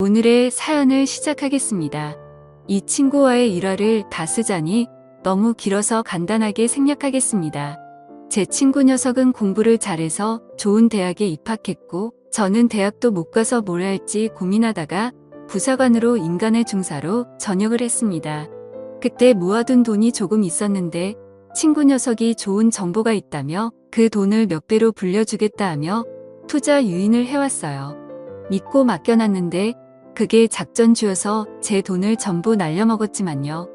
오늘의 사연을 시작하겠습니다. 이 친구와의 일화를 다 쓰자니 너무 길어서 간단하게 생략하겠습니다. 제 친구 녀석은 공부를 잘해서 좋은 대학에 입학했고 저는 대학도 못 가서 뭘 할지 고민하다가 부사관으로 인간의 중사로 전역을 했습니다. 그때 모아둔 돈이 조금 있었는데 친구 녀석이 좋은 정보가 있다며 그 돈을 몇 배로 불려주겠다 하며 투자 유인을 해왔어요. 믿고 맡겨놨는데 그게 작전주여서 제 돈을 전부 날려먹었지만요.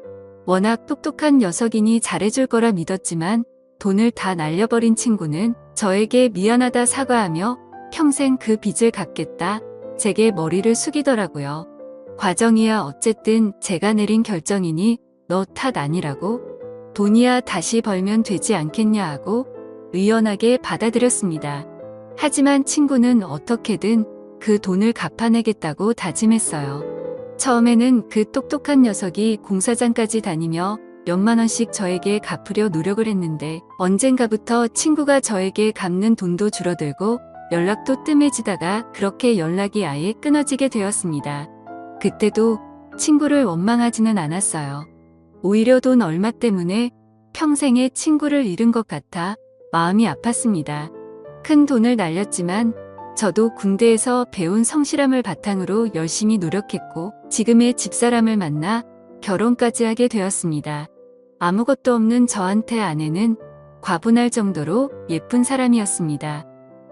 워낙 똑똑한 녀석이니 잘해줄 거라 믿었지만 돈을 다 날려버린 친구는 저에게 미안하다 사과하며 평생 그 빚을 갚겠다 제게 머리를 숙이더라고요. 과정이야 어쨌든 제가 내린 결정이니 너 탓 아니라고 돈이야 다시 벌면 되지 않겠냐 하고 의연하게 받아들였습니다. 하지만 친구는 어떻게든 그 돈을 갚아내겠다고 다짐했어요. 처음에는 그 똑똑한 녀석이 공사장까지 다니며 몇만 원씩 저에게 갚으려 노력을 했는데 언젠가부터 친구가 저에게 갚는 돈도 줄어들고 연락도 뜸해지다가 그렇게 연락이 아예 끊어지게 되었습니다. 그때도 친구를 원망하지는 않았어요. 오히려 돈 얼마 때문에 평생의 친구를 잃은 것 같아 마음이 아팠습니다. 큰 돈을 날렸지만 저도 군대에서 배운 성실함을 바탕으로 열심히 노력했고 지금의 집사람을 만나 결혼까지 하게 되었습니다. 아무것도 없는 저한테 아내는 과분할 정도로 예쁜 사람이었습니다.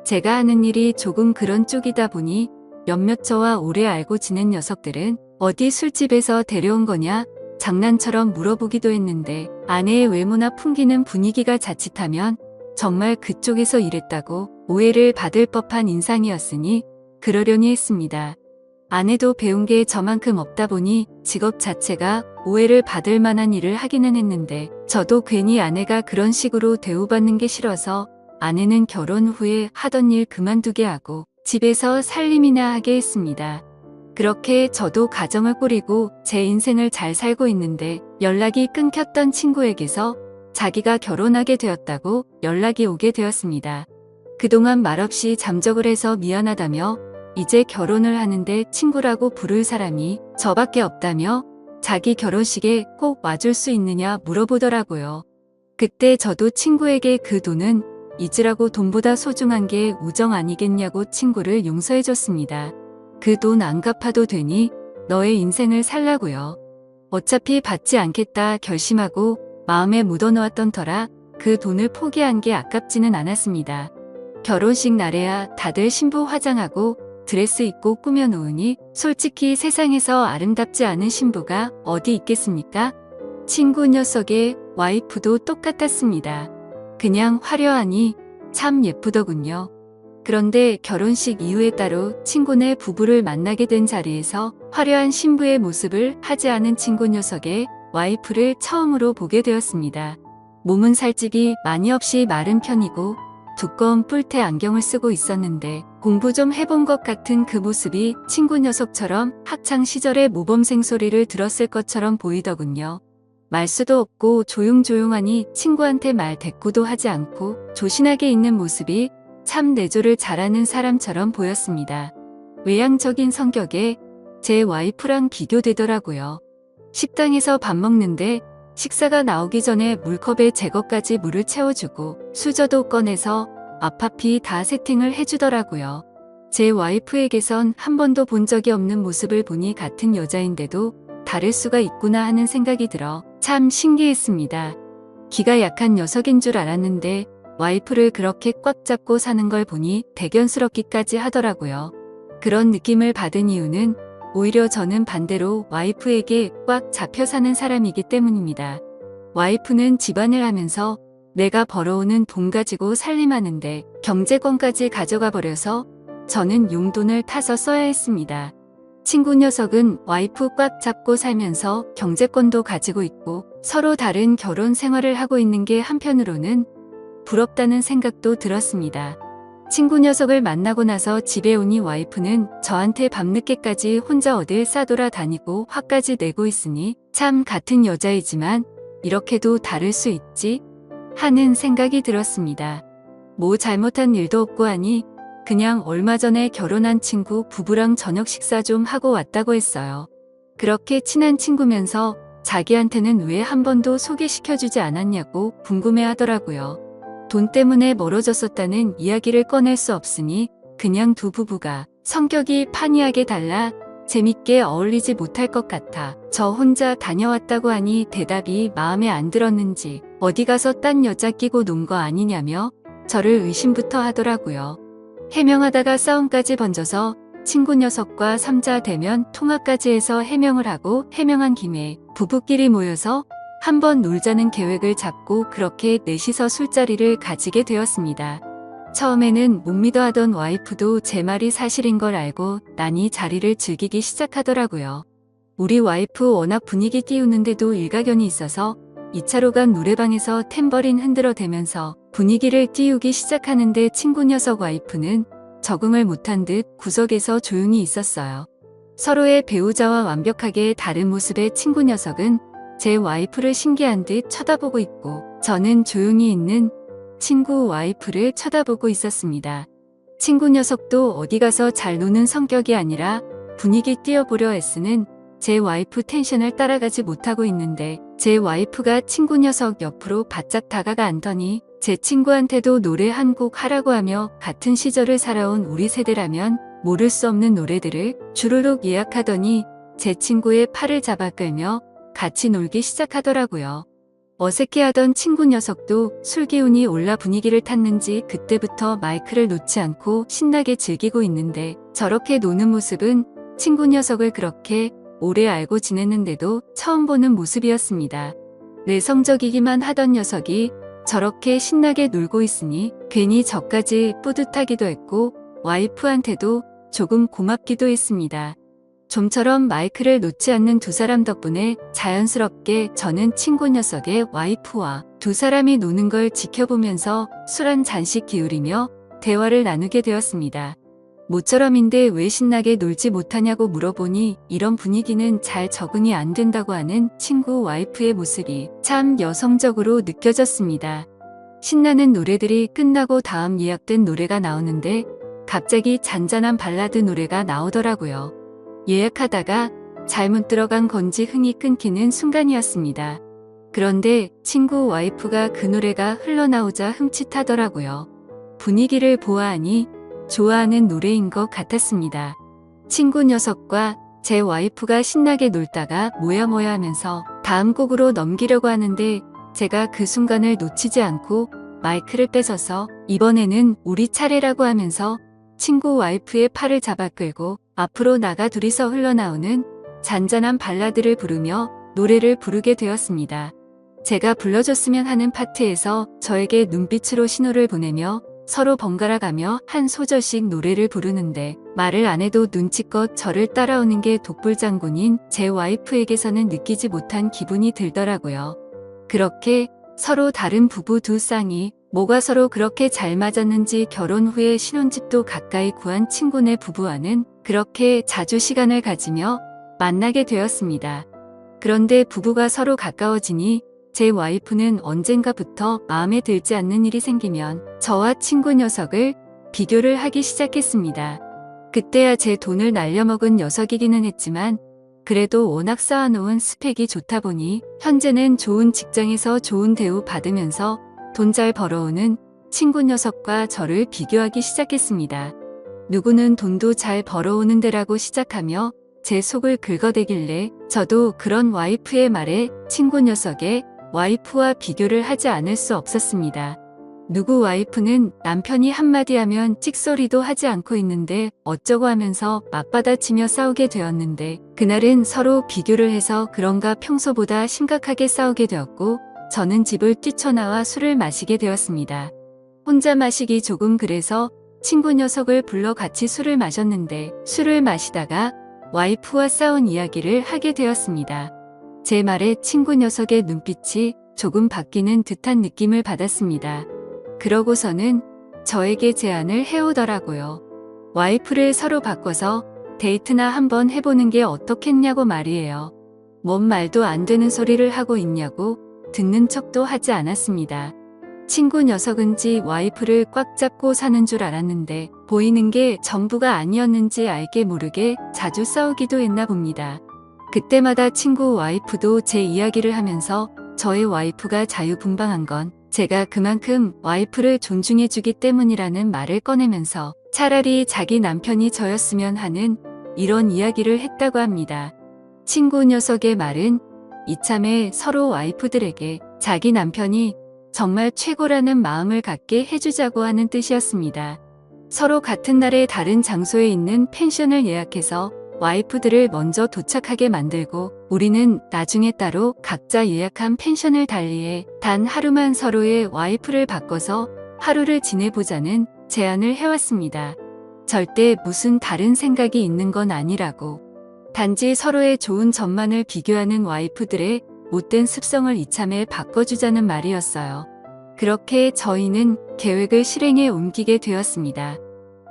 제가 하는 일이 조금 그런 쪽이다 보니 몇몇 저와 오래 알고 지낸 녀석들은 어디 술집에서 데려온 거냐 장난처럼 물어보기도 했는데 아내의 외모나 풍기는 분위기가 자칫하면 정말 그쪽에서 일했다고 오해를 받을 법한 인상이었으니 그러려니 했습니다. 아내도 배운 게 저만큼 없다 보니 직업 자체가 오해를 받을 만한 일을 하기는 했는데 저도 괜히 아내가 그런 식으로 대우받는 게 싫어서 아내는 결혼 후에 하던 일 그만두게 하고 집에서 살림이나 하게 했습니다. 그렇게 저도 가정을 꾸리고 제 인생을 잘 살고 있는데 연락이 끊겼던 친구에게서 자기가 결혼하게 되었다고 연락이 오게 되었습니다. 그동안 말없이 잠적을 해서 미안하다며 이제 결혼을 하는데 친구라고 부를 사람이 저밖에 없다며 자기 결혼식에 꼭 와줄 수 있느냐 물어보더라고요. 그때 저도 친구에게 그 돈은 잊으라고 돈보다 소중한 게 우정 아니겠냐고 친구를 용서해줬습니다. 그 돈 안 갚아도 되니 너의 인생을 살라고요. 어차피 받지 않겠다 결심하고 마음에 묻어놓았던 터라 그 돈을 포기한 게 아깝지는 않았습니다. 결혼식 날에야 다들 신부 화장하고 드레스 입고 꾸며놓으니 솔직히 세상에서 아름답지 않은 신부가 어디 있겠습니까? 친구 녀석의 와이프도 똑같았습니다. 그냥 화려하니 참 예쁘더군요. 그런데 결혼식 이후에 따로 친구네 부부를 만나게 된 자리에서 화려한 신부의 모습을 하지 않은 친구 녀석의 와이프를 처음으로 보게 되었습니다. 몸은 살집이 많이 없이 마른 편이고 두꺼운 뿔테 안경을 쓰고 있었는데 공부 좀 해본 것 같은 그 모습이 친구 녀석처럼 학창 시절의 모범생 소리를 들었을 것처럼 보이더군요. 말수도 없고 조용조용하니 친구한테 말 대꾸도 하지 않고 조신하게 있는 모습이 참 내조를 잘하는 사람처럼 보였습니다. 외향적인 성격에 제 와이프랑 비교되더라고요. 식당에서 밥 먹는데 식사가 나오기 전에 물컵에 제 것까지 물을 채워주고 수저도 꺼내서 앞앞이 다 세팅을 해주더라고요. 제 와이프에게선 한 번도 본 적이 없는 모습을 보니 같은 여자인데도 다를 수가 있구나 하는 생각이 들어 참 신기했습니다. 기가 약한 녀석인 줄 알았는데 와이프를 그렇게 꽉 잡고 사는 걸 보니 대견스럽기까지 하더라고요. 그런 느낌을 받은 이유는 오히려 저는 반대로 와이프에게 꽉 잡혀 사는 사람이기 때문입니다. 와이프는 집안을 하면서 내가 벌어오는 돈 가지고 살림하는데 경제권까지 가져가 버려서 저는 용돈을 타서 써야 했습니다. 친구 녀석은 와이프 꽉 잡고 살면서 경제권도 가지고 있고 서로 다른 결혼 생활을 하고 있는 게 한편으로는 부럽다는 생각도 들었습니다. 친구 녀석을 만나고 나서 집에 오니 와이프는 저한테 밤늦게까지 혼자 어딜 싸돌아 다니고 화까지 내고 있으니 참 같은 여자이지만 이렇게도 다를 수 있지 하는 생각이 들었습니다. 뭐 잘못한 일도 없고 하니 그냥 얼마 전에 결혼한 친구 부부랑 저녁 식사 좀 하고 왔다고 했어요. 그렇게 친한 친구면서 자기한테는 왜 한 번도 소개시켜주지 않았냐고 궁금해 하더라고요. 돈 때문에 멀어졌었다는 이야기를 꺼낼 수 없으니 그냥 두 부부가 성격이 판이하게 달라 재밌게 어울리지 못할 것 같아 저 혼자 다녀왔다고 하니 대답이 마음에 안 들었는지 어디 가서 딴 여자 끼고 논 거 아니냐며 저를 의심부터 하더라고요. 해명하다가 싸움까지 번져서 친구 녀석과 삼자 대면 통화까지 해서 해명을 하고 해명한 김에 부부끼리 모여서 한번 놀자는 계획을 잡고 그렇게 넷이서 술자리를 가지게 되었습니다. 처음에는 못 믿어 하던 와이프도 제 말이 사실인 걸 알고 나니 자리를 즐기기 시작하더라고요. 우리 와이프 워낙 분위기 띄우는데도 일가견이 있어서 2차로 간 노래방에서 탬버린 흔들어 대면서 분위기를 띄우기 시작하는데 친구 녀석 와이프는 적응을 못한 듯 구석에서 조용히 있었어요. 서로의 배우자와 완벽하게 다른 모습의 친구 녀석은 제 와이프를 신기한 듯 쳐다보고 있고 저는 조용히 있는 친구 와이프를 쳐다보고 있었습니다. 친구 녀석도 어디 가서 잘 노는 성격이 아니라 분위기 띄워보려 애쓰는 제 와이프 텐션을 따라가지 못하고 있는데 제 와이프가 친구 녀석 옆으로 바짝 다가가 앉더니 제 친구한테도 노래 한 곡 하라고 하며 같은 시절을 살아온 우리 세대라면 모를 수 없는 노래들을 주르륵 예약하더니 제 친구의 팔을 잡아 끌며 같이 놀기 시작하더라고요. 어색해하던 친구 녀석도 술 기운이 올라 분위기를 탔는지 그때부터 마이크를 놓지 않고 신나게 즐기고 있는데 저렇게 노는 모습은 친구 녀석을 그렇게 오래 알고 지냈는데도 처음 보는 모습이었습니다. 내성적이기만 하던 녀석이 저렇게 신나게 놀고 있으니 괜히 저까지 뿌듯하기도 했고 와이프한테도 조금 고맙기도 했습니다. 좀처럼 마이크를 놓지 않는 두 사람 덕분에 자연스럽게 저는 친구 녀석의 와이프와 두 사람이 노는 걸 지켜보면서 술 한 잔씩 기울이며 대화를 나누게 되었습니다. 모처럼인데 왜 신나게 놀지 못하냐고 물어보니 이런 분위기는 잘 적응이 안 된다고 하는 친구 와이프의 모습이 참 여성적으로 느껴졌습니다. 신나는 노래들이 끝나고 다음 예약된 노래가 나오는데 갑자기 잔잔한 발라드 노래가 나오더라고요. 예약하다가 잘못 들어간 건지 흥이 끊기는 순간이었습니다. 그런데 친구 와이프가 그 노래가 흘러나오자 흠칫하더라고요. 분위기를 보아하니 좋아하는 노래인 것 같았습니다. 친구 녀석과 제 와이프가 신나게 놀다가 뭐야 하면서 다음 곡으로 넘기려고 하는데 제가 그 순간을 놓치지 않고 마이크를 뺏어서 이번에는 우리 차례라고 하면서 친구 와이프의 팔을 잡아 끌고 앞으로 나가 둘이서 흘러나오는 잔잔한 발라드를 부르며 노래를 부르게 되었습니다. 제가 불러줬으면 하는 파트에서 저에게 눈빛으로 신호를 보내며 서로 번갈아 가며 한 소절씩 노래를 부르는데 말을 안 해도 눈치껏 저를 따라오는 게 독불장군인 제 와이프에게서는 느끼지 못한 기분이 들더라고요. 그렇게 서로 다른 부부 두 쌍이 뭐가 서로 그렇게 잘 맞았는지 결혼 후에 신혼집도 가까이 구한 친구네 부부와는 그렇게 자주 시간을 가지며 만나게 되었습니다. 그런데 부부가 서로 가까워지니 제 와이프는 언젠가부터 마음에 들지 않는 일이 생기면 저와 친구 녀석을 비교를 하기 시작했습니다. 그때야 제 돈을 날려먹은 녀석이기는 했지만 그래도 워낙 쌓아놓은 스펙이 좋다 보니 현재는 좋은 직장에서 좋은 대우 받으면서 돈 잘 벌어오는 친구 녀석과 저를 비교하기 시작했습니다. 누구는 돈도 잘 벌어오는 데라고 시작하며 제 속을 긁어대길래 저도 그런 와이프의 말에 친구 녀석의 와이프와 비교를 하지 않을 수 없었습니다. 누구 와이프는 남편이 한마디 하면 찍소리도 하지 않고 있는데 어쩌고 하면서 맞받아치며 싸우게 되었는데 그날은 서로 비교를 해서 그런가 평소보다 심각하게 싸우게 되었고 저는 집을 뛰쳐나와 술을 마시게 되었습니다. 혼자 마시기 조금 그래서 친구 녀석을 불러 같이 술을 마셨는데 술을 마시다가 와이프와 싸운 이야기를 하게 되었습니다. 제 말에 친구 녀석의 눈빛이 조금 바뀌는 듯한 느낌을 받았습니다. 그러고서는 저에게 제안을 해오더라고요. 와이프를 서로 바꿔서 데이트나 한번 해보는 게 어떻겠냐고 말이에요. 뭔 말도 안 되는 소리를 하고 있냐고 듣는 척도 하지 않았습니다. 친구 녀석은지 와이프를 꽉 잡고 사는 줄 알았는데 보이는 게 전부가 아니었는지 알게 모르게 자주 싸우기도 했나 봅니다. 그때마다 친구 와이프도 제 이야기를 하면서 저의 와이프가 자유분방한 건 제가 그만큼 와이프를 존중해주기 때문이라는 말을 꺼내면서 차라리 자기 남편이 저였으면 하는 이런 이야기를 했다고 합니다. 친구 녀석의 말은 이참에 서로 와이프들에게 자기 남편이 정말 최고라는 마음을 갖게 해주자고 하는 뜻이었습니다. 서로 같은 날에 다른 장소에 있는 펜션을 예약해서 와이프들을 먼저 도착하게 만들고 우리는 나중에 따로 각자 예약한 펜션을 달리해 단 하루만 서로의 와이프를 바꿔서 하루를 지내보자는 제안을 해왔습니다. 절대 무슨 다른 생각이 있는 건 아니라고. 단지 서로의 좋은 점만을 비교하는 와이프들의 못된 습성을 이참에 바꿔주자는 말이었어요. 그렇게 저희는 계획을 실행에 옮기게 되었습니다.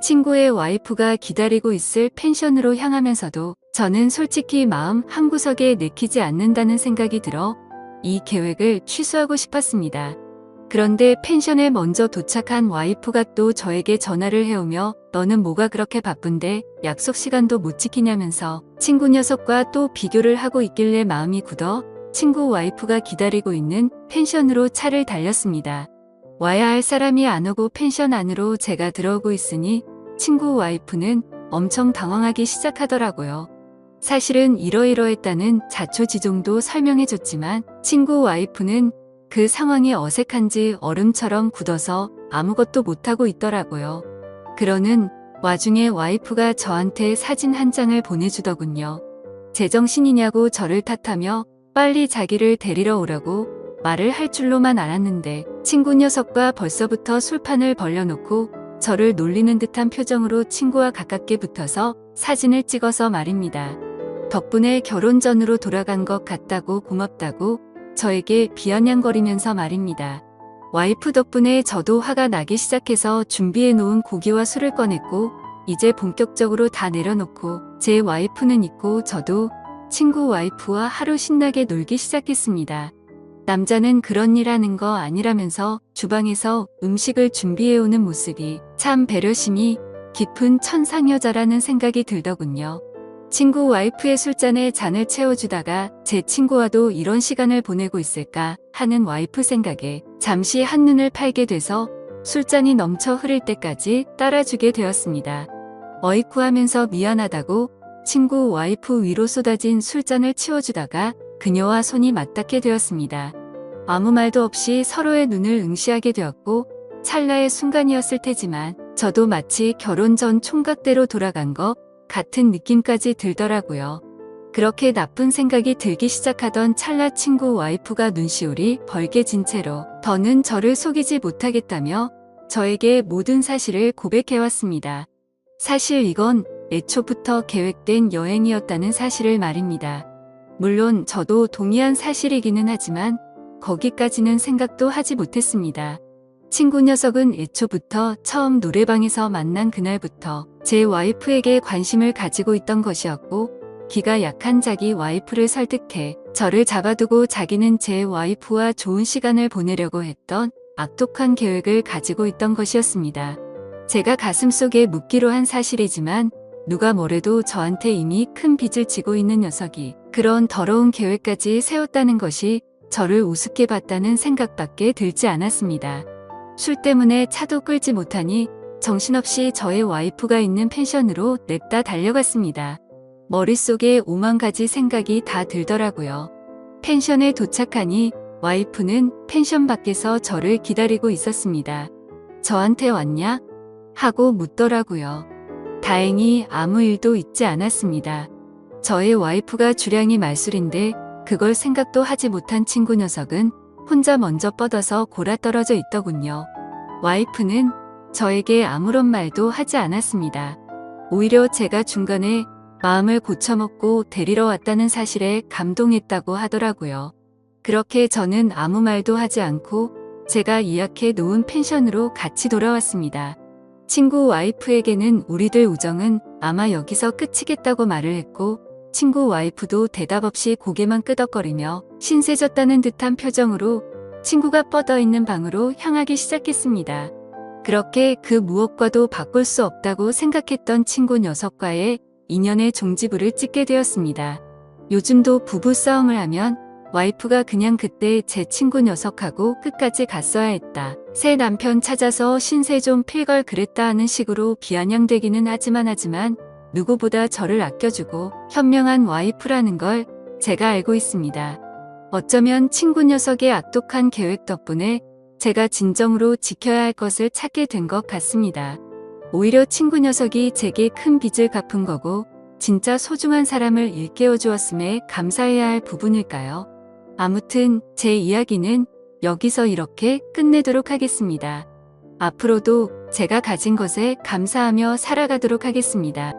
친구의 와이프가 기다리고 있을 펜션으로 향하면서도 저는 솔직히 마음 한구석에 내키지 않는다는 생각이 들어 이 계획을 취소하고 싶었습니다. 그런데 펜션에 먼저 도착한 와이프가 또 저에게 전화를 해오며 너는 뭐가 그렇게 바쁜데 약속 시간도 못 지키냐면서 친구 녀석과 또 비교를 하고 있길래 마음이 굳어 친구 와이프가 기다리고 있는 펜션으로 차를 달렸습니다. 와야 할 사람이 안 오고 펜션 안으로 제가 들어오고 있으니 친구 와이프는 엄청 당황하기 시작하더라고요. 사실은 이러이러했다는 자초지종도 설명해줬지만 친구 와이프는 그 상황이 어색한지 얼음처럼 굳어서 아무것도 못하고 있더라고요. 그러는 와중에 와이프가 저한테 사진 한 장을 보내주더군요. 제정신이냐고 저를 탓하며 빨리 자기를 데리러 오라고 말을 할 줄로만 알았는데 친구 녀석과 벌써부터 술판을 벌려놓고 저를 놀리는 듯한 표정으로 친구와 가깝게 붙어서 사진을 찍어서 말입니다. 덕분에 결혼 전으로 돌아간 것 같다고 고맙다고 저에게 비아냥거리면서 말입니다. 와이프 덕분에 저도 화가 나기 시작해서 준비해 놓은 고기와 술을 꺼냈고 이제 본격적으로 다 내려놓고 제 와이프는 있고 저도 친구 와이프와 하루 신나게 놀기 시작했습니다. 남자는 그런 일 하는 거 아니라면서 주방에서 음식을 준비해오는 모습이 참 배려심이 깊은 천상여자라는 생각이 들더군요. 친구 와이프의 술잔에 잔을 채워주다가 제 친구와도 이런 시간을 보내고 있을까 하는 와이프 생각에 잠시 한눈을 팔게 돼서 술잔이 넘쳐 흐를 때까지 따라주게 되었습니다. 어이쿠 하면서 미안하다고 친구 와이프 위로 쏟아진 술잔을 치워주다가 그녀와 손이 맞닿게 되었습니다. 아무 말도 없이 서로의 눈을 응시하게 되었고 찰나의 순간이었을 테지만 저도 마치 결혼 전 총각대로 돌아간 것 같은 느낌까지 들더라고요. 그렇게 나쁜 생각이 들기 시작하던 찰나 친구 와이프가 눈시울이 벌게 진 채로 더는 저를 속이지 못하겠다며 저에게 모든 사실을 고백해왔습니다. 사실 이건 애초부터 계획된 여행이었다는 사실을 말입니다. 물론 저도 동의한 사실이기는 하지만 거기까지는 생각도 하지 못했습니다. 친구 녀석은 애초부터 처음 노래방에서 만난 그날부터 제 와이프에게 관심을 가지고 있던 것이었고 기가 약한 자기 와이프를 설득해 저를 잡아두고 자기는 제 와이프와 좋은 시간을 보내려고 했던 악독한 계획을 가지고 있던 것이었습니다. 제가 가슴속에 묻기로 한 사실이지만 누가 뭐래도 저한테 이미 큰 빚을 지고 있는 녀석이 그런 더러운 계획까지 세웠다는 것이 저를 우습게 봤다는 생각밖에 들지 않았습니다. 술 때문에 차도 끌지 못하니 정신없이 저의 와이프가 있는 펜션으로 냅다 달려갔습니다. 머릿속에 오만 가지 생각이 다 들더라고요. 펜션에 도착하니 와이프는 펜션 밖에서 저를 기다리고 있었습니다. 저한테 왔냐? 하고 묻더라고요. 다행히 아무 일도 있지 않았습니다. 저의 와이프가 주량이 말술인데 그걸 생각도 하지 못한 친구 녀석은 혼자 먼저 뻗어서 골아떨어져 있더군요. 와이프는 저에게 아무런 말도 하지 않았습니다. 오히려 제가 중간에 마음을 고쳐먹고 데리러 왔다는 사실에 감동했다고 하더라고요. 그렇게 저는 아무 말도 하지 않고 제가 예약해 놓은 펜션으로 같이 돌아왔습니다. 친구 와이프에게는 우리들 우정은 아마 여기서 끝이겠다고 말을 했고 친구 와이프도 대답 없이 고개만 끄덕거리며 신세졌다는 듯한 표정으로 친구가 뻗어 있는 방으로 향하기 시작했습니다. 그렇게 그 무엇과도 바꿀 수 없다고 생각했던 친구 녀석과의 인연의 종지부를 찍게 되었습니다. 요즘도 부부싸움을 하면 와이프가 그냥 그때 제 친구 녀석하고 끝까지 갔어야 했다. 새 남편 찾아서 신세 좀 필걸 그랬다 하는 식으로 비아냥대기는 하지만 누구보다 저를 아껴주고 현명한 와이프라는 걸 제가 알고 있습니다. 어쩌면 친구 녀석의 악독한 계획 덕분에 제가 진정으로 지켜야 할 것을 찾게 된 것 같습니다. 오히려 친구 녀석이 제게 큰 빚을 갚은 거고 진짜 소중한 사람을 일깨워 주었음에 감사해야 할 부분일까요? 아무튼 제 이야기는 여기서 이렇게 끝내도록 하겠습니다. 앞으로도 제가 가진 것에 감사하며 살아가도록 하겠습니다.